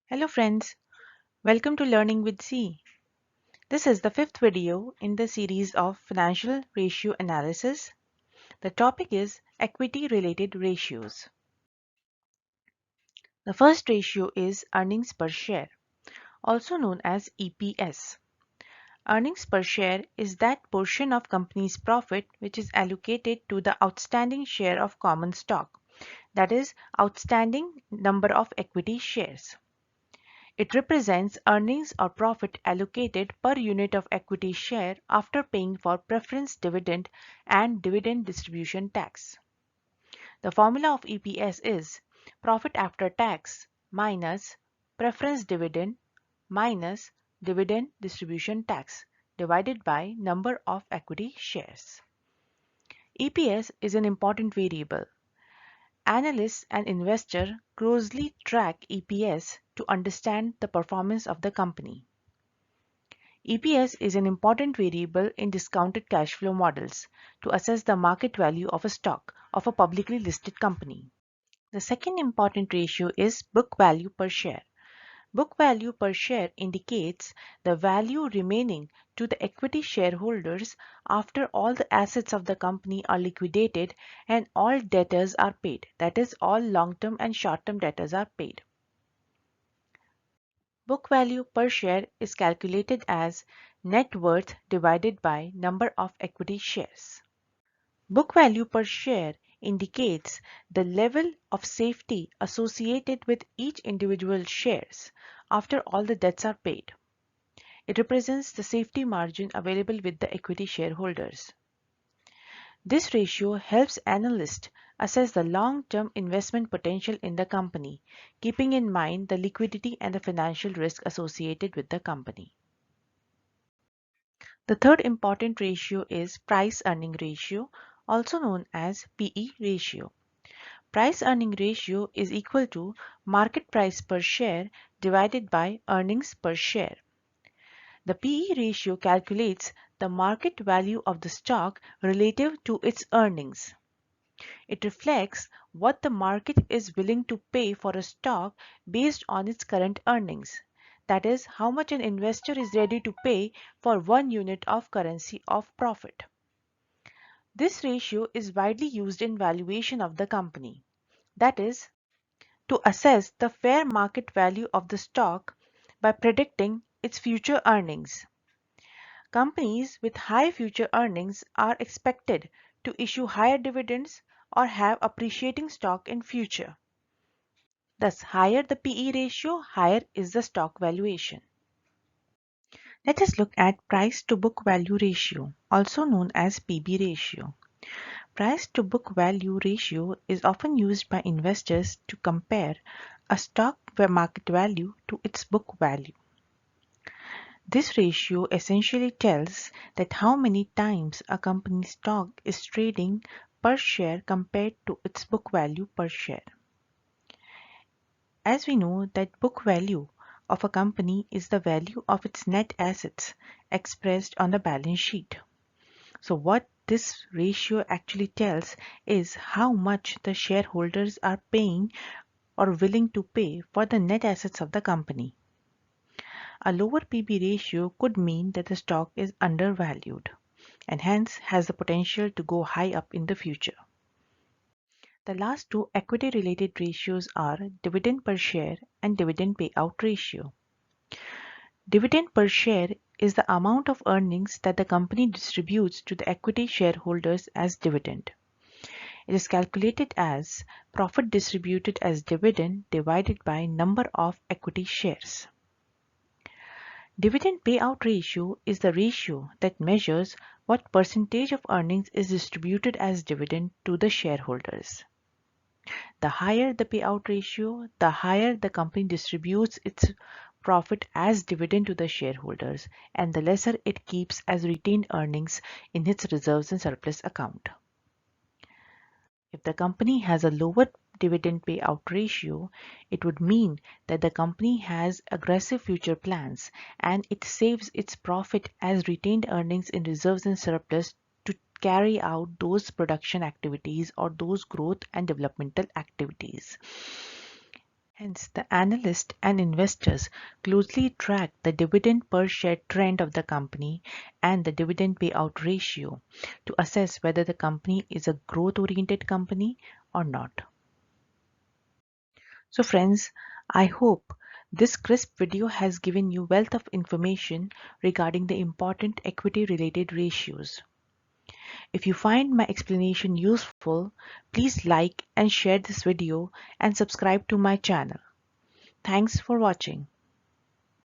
Hello friends, welcome to Learning with Z. This is the fifth video in the series of financial ratio analysis. The topic is equity related ratios. The first ratio is earnings per share, also known as EPS. Earnings per share is that portion of company's profit which is allocated to the outstanding share of common stock, that is, outstanding number of equity shares. It represents earnings or profit allocated per unit of equity share after paying for preference dividend and dividend distribution tax. The formula of EPS is profit after tax minus preference dividend minus dividend distribution tax divided by number of equity shares. EPS is an important variable. Analysts and investors closely track EPS to understand the performance of the company. EPS is an important variable in discounted cash flow models to assess the market value of a stock of a publicly listed company. The second important ratio is book value per share. Book value per share indicates the value remaining to the equity shareholders after all the assets of the company are liquidated and all debtors are paid. That is, all long-term and short-term debtors are paid. Book value per share is calculated as net worth divided by number of equity shares. Book value per share indicates the level of safety associated with each individual shares after all the debts are paid. It represents the safety margin available with the equity shareholders. This ratio helps analysts assess the long-term investment potential in the company, keeping in mind the liquidity and the financial risk associated with the company. The third important ratio is price-earning ratio, also known as PE ratio. Price-earning ratio is equal to market price per share divided by earnings per share. The PE ratio calculates the market value of the stock relative to its earnings. It reflects what the market is willing to pay for a stock based on its current earnings. That is, how much an investor is ready to pay for 1 unit of currency of profit. This ratio is widely used in valuation of the company. That is, to assess the fair market value of the stock by predicting its future earnings. Companies with high future earnings are expected to issue higher dividends or have appreciating stock in future. Thus, higher the PE ratio, higher is the stock valuation. Let us look at price to book value ratio, also known as PB ratio. Price to book value ratio is often used by investors to compare a stock market value to its book value. This ratio essentially tells that how many times a company's stock is trading per share compared to its book value per share. As we know that book value of a company is the value of its net assets expressed on the balance sheet. So what this ratio actually tells is how much the shareholders are paying or willing to pay for the net assets of the company. A lower PB ratio could mean that the stock is undervalued and hence has the potential to go high up in the future. The last two equity related ratios are dividend per share and dividend payout ratio. Dividend per share is the amount of earnings that the company distributes to the equity shareholders as dividend. It is calculated as profit distributed as dividend divided by number of equity shares. Dividend payout ratio is the ratio that measures what percentage of earnings is distributed as dividend to the shareholders. The higher the payout ratio, the higher the company distributes its profit as dividend to the shareholders, and the lesser it keeps as retained earnings in its reserves and surplus account. If the company has a lower dividend payout ratio, it would mean that the company has aggressive future plans and it saves its profit as retained earnings in reserves and surplus to carry out those production activities or those growth and developmental activities. Hence, the analysts and investors closely track the dividend per share trend of the company and the dividend payout ratio to assess whether the company is a growth-oriented company or not. So friends, I hope this crisp video has given you wealth of information regarding the important equity-related ratios. If you find my explanation useful, please like and share this video and subscribe to my channel. Thanks for watching.